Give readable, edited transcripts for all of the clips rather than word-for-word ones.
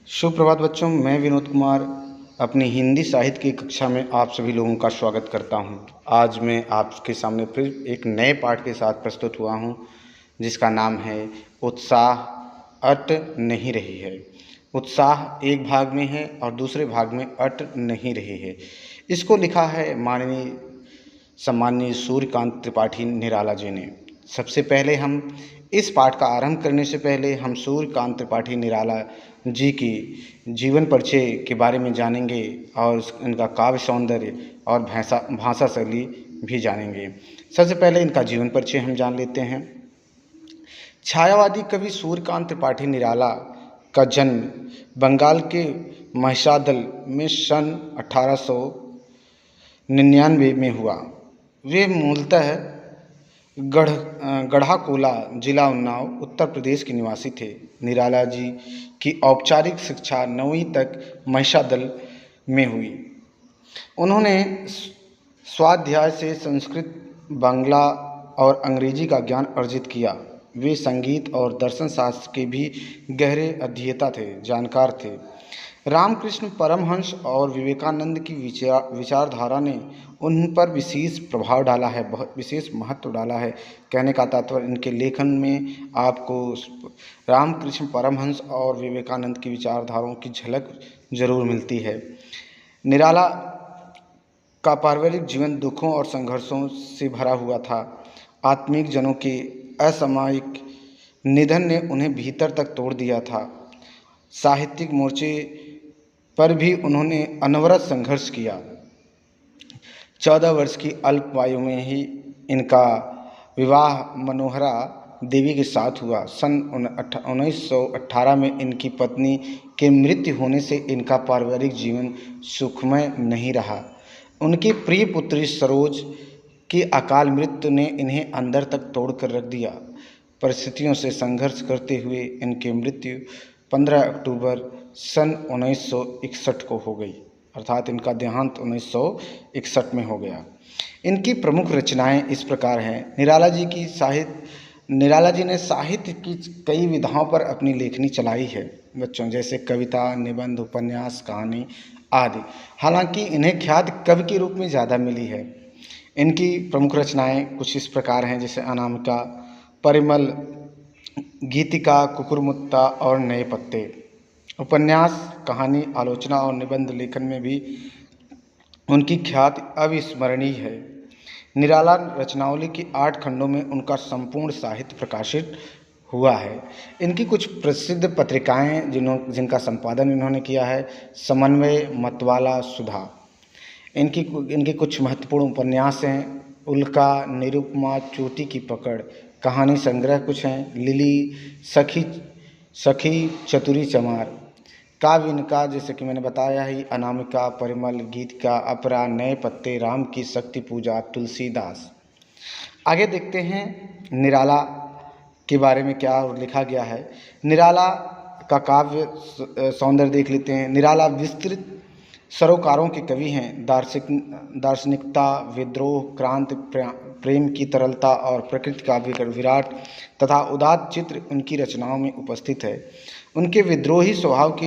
सुप्रभात बच्चों, मैं विनोद कुमार अपनी हिंदी साहित्य की कक्षा में आप सभी लोगों का स्वागत करता हूं। आज मैं आपके सामने फिर एक नए पाठ के साथ प्रस्तुत हुआ हूं, जिसका नाम है उत्साह अट नहीं रही है। उत्साह एक भाग में है और दूसरे भाग में अट नहीं रही है। इसको लिखा है माननीय सम्माननीय सूर्यकांत त्रिपाठी निराला जी ने। सबसे पहले हम इस पाठ का आरंभ करने से पहले हम सूर्यकांत त्रिपाठी निराला जी की जीवन परिचय के बारे में जानेंगे और इनका काव्य सौंदर्य और भाषा शैली भी जानेंगे। सबसे पहले इनका जीवन परिचय हम जान लेते हैं। छायावादी कवि सूर्यकांत त्रिपाठी निराला का जन्म बंगाल के महिषादल में सन 1899 में हुआ। वे मूलतः गढ़ाकोला जिला उन्नाव उत्तर प्रदेश के निवासी थे। निराला जी की औपचारिक शिक्षा 9वीं तक महिषादल में हुई। उन्होंने स्वाध्याय से संस्कृत, बांग्ला और अंग्रेजी का ज्ञान अर्जित किया। वे संगीत और दर्शन शास्त्र के भी गहरे अध्येता थे, जानकार थे। रामकृष्ण परमहंस और विवेकानंद की विचारधारा ने उन पर विशेष प्रभाव डाला है, बहुत विशेष महत्व डाला है। कहने का तात्पर्य इनके लेखन में आपको रामकृष्ण परमहंस और विवेकानंद की विचारधाराओं की झलक जरूर मिलती है। निराला का पारिवारिक जीवन दुखों और संघर्षों से भरा हुआ था। आत्मिक जनों के असामयिक निधन ने उन्हें भीतर तक तोड़ दिया था। साहित्यिक मोर्चे पर भी उन्होंने अनवरत संघर्ष किया। 14 वर्ष की अल्प आयु में ही इनका विवाह मनोहरा देवी के साथ हुआ। सन 1918 में इनकी पत्नी के मृत्यु होने से इनका पारिवारिक जीवन सुखमय नहीं रहा। उनकी प्रिय पुत्री सरोज की अकाल मृत्यु ने इन्हें अंदर तक तोड़कर रख दिया। परिस्थितियों से संघर्ष करते हुए इनकी मृत्यु 15 अक्टूबर सन 1961 को हो गई, अर्थात इनका देहांत 1961 में हो गया। इनकी प्रमुख रचनाएं इस प्रकार हैं। निराला जी ने साहित्य की कई विधाओं पर अपनी लेखनी चलाई है बच्चों, जैसे कविता, निबंध, उपन्यास, कहानी आदि। हालांकि इन्हें ख्याति कवि के रूप में ज़्यादा मिली है। इनकी प्रमुख रचनाएं कुछ इस प्रकार हैं, जैसे अनामिका, परिमल, गीतिका, कुकुरमुत्ता और नए पत्ते। उपन्यास, कहानी, आलोचना और निबंध लेखन में भी उनकी ख्याति अविस्मरणीय है। निराला रचनावली की 8 खंडों में उनका संपूर्ण साहित्य प्रकाशित हुआ है। इनकी कुछ प्रसिद्ध पत्रिकाएं जिनका संपादन इन्होंने किया है: समन्वय, मतवाला, सुधा। इनके कुछ महत्वपूर्ण उपन्यास हैं: उल्का, निरुपमा, चोटी की पकड़। कहानी संग्रह कुछ हैं: लिली, सखी, चतुरी चमार। काव्य इनका, जैसे कि मैंने बताया ही, अनामिका, परिमल, गीतिका, अपरा, नए पत्ते, राम की शक्ति पूजा, तुलसीदास। आगे देखते हैं निराला के बारे में क्या लिखा गया है। निराला का काव्य सौंदर्य देख लेते हैं। निराला विस्तृत सरोकारों के कवि हैं। दार्शनिकता, विद्रोह, क्रांति, प्रेम की तरलता और प्रकृति का विराट तथा उदात्त चित्र उनकी रचनाओं में उपस्थित है। उनके विद्रोही स्वभाव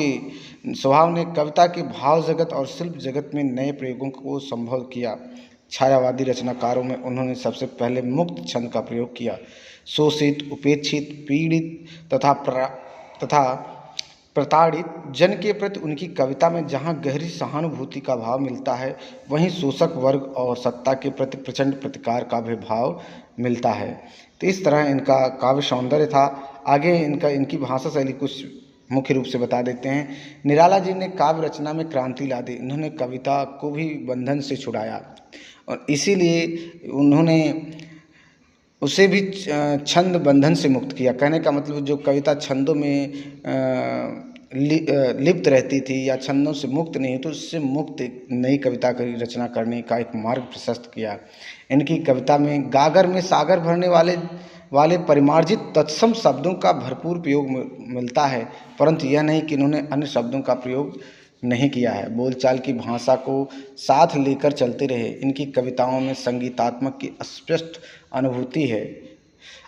ने कविता के भाव जगत और शिल्प जगत में नए प्रयोगों को संभव किया। छायावादी रचनाकारों में उन्होंने सबसे पहले मुक्त छंद का प्रयोग किया। शोषित, उपेक्षित, पीड़ित तथा प्रताड़ित जन के प्रति उनकी कविता में जहाँ गहरी सहानुभूति का भाव मिलता है, वहीं शोषक वर्ग और सत्ता के प्रति प्रचंड प्रतिकार का भी भाव मिलता है। तो इस तरह इनका काव्य सौंदर्य था। आगे इनकी भाषा शैली कुछ मुख्य रूप से बता देते हैं। निराला जी ने काव्य रचना में क्रांति ला दी। इन्होंने कविता को भी बंधन से छुड़ाया और इसीलिए उन्होंने उसे भी छंद बंधन से मुक्त किया। कहने का मतलब, जो कविता छंदों में लिप्त रहती थी या छंदों से मुक्त नहीं, तो उससे मुक्त नई कविता की रचना करने का एक मार्ग प्रशस्त किया। इनकी कविता में गागर में सागर भरने वाले परिमार्जित तत्सम शब्दों का भरपूर प्रयोग मिलता है, परंतु यह नहीं कि इन्होंने अन्य शब्दों का प्रयोग नहीं किया है। बोलचाल की भाषा को साथ लेकर चलते रहे। इनकी कविताओं में संगीतात्मक की स्पष्ट अनुभूति है।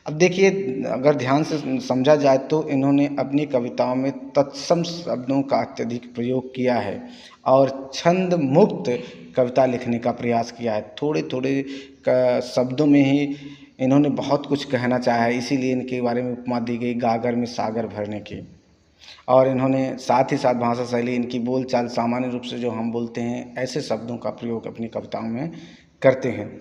अब देखिए, अगर ध्यान से समझा जाए तो इन्होंने अपनी कविताओं में तत्सम शब्दों का अत्यधिक प्रयोग किया है और छंद मुक्त कविता लिखने का प्रयास किया है। थोड़े थोड़े शब्दों में ही इन्होंने बहुत कुछ कहना चाहा है, इसीलिए इनके बारे में उपमा दी गई गागर में सागर भरने की। और इन्होंने साथ ही साथ भाषा शैली, इनकी बोल चाल सामान्य रूप से जो हम बोलते हैं ऐसे शब्दों का प्रयोग अपनी कविताओं में करते हैं।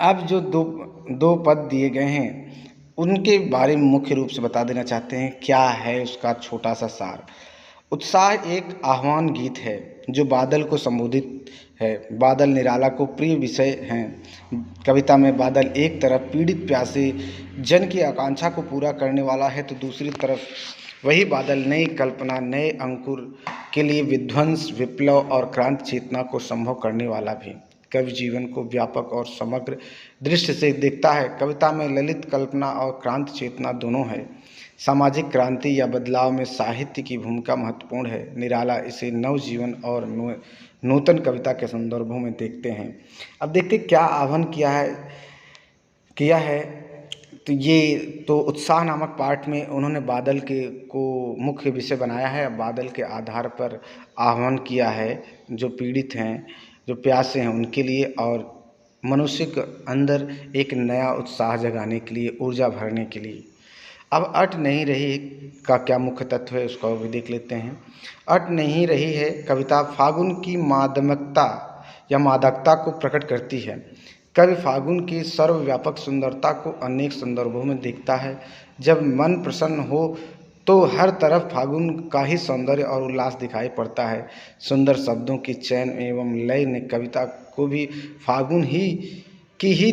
अब जो दो पद दिए गए हैं उनके बारे में मुख्य रूप से बता देना चाहते हैं, क्या है उसका छोटा सा सार। उत्साह एक आह्वान गीत है जो बादल को संबोधित है। बादल निराला को प्रिय विषय हैं। कविता में बादल एक तरफ पीड़ित प्यासे जन की आकांक्षा को पूरा करने वाला है, तो दूसरी तरफ वही बादल नई कल्पना, नए अंकुर के लिए विध्वंस, विप्लव और क्रांति चेतना को संभव करने वाला भी। कवि जीवन को व्यापक और समग्र दृष्टि से देखता है। कविता में ललित कल्पना और क्रांति चेतना दोनों है। सामाजिक क्रांति या बदलाव में साहित्य की भूमिका महत्वपूर्ण है। निराला इसे नवजीवन और नूतन कविता के संदर्भों में देखते हैं। अब देखते क्या आह्वान किया है। तो ये तो उत्साह नामक पाठ में उन्होंने बादल को मुख्य विषय बनाया है। बादल के आधार पर आह्वान किया है जो पीड़ित हैं, जो प्यासे हैं उनके लिए, और मनुष्य के अंदर एक नया उत्साह जगाने के लिए, ऊर्जा भरने के लिए। अब अट नहीं रही का क्या मुख्य तत्व है उसको भी देख लेते हैं। अट नहीं रही है कविता फागुन की मादकता या मादकता को प्रकट करती है। कवि फागुन की सर्वव्यापक सुंदरता को अनेक संदर्भों में देखता है। जब मन प्रसन्न हो तो हर तरफ फागुन का ही सौंदर्य और उल्लास दिखाई पड़ता है। सुंदर शब्दों की चयन एवं लय ने कविता को भी फागुन की ही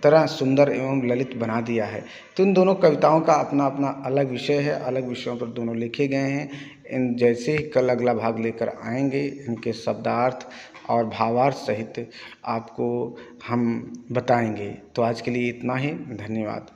तरह सुंदर एवं ललित बना दिया है। तो इन दोनों कविताओं का अपना अपना अलग विषय है, अलग विषयों पर दोनों लिखे गए हैं। इन जैसे ही कल अगला भाग लेकर आएंगे, इनके शब्दार्थ और भावार्थ सहित आपको हम बताएंगे। तो आज के लिए इतना ही, धन्यवाद।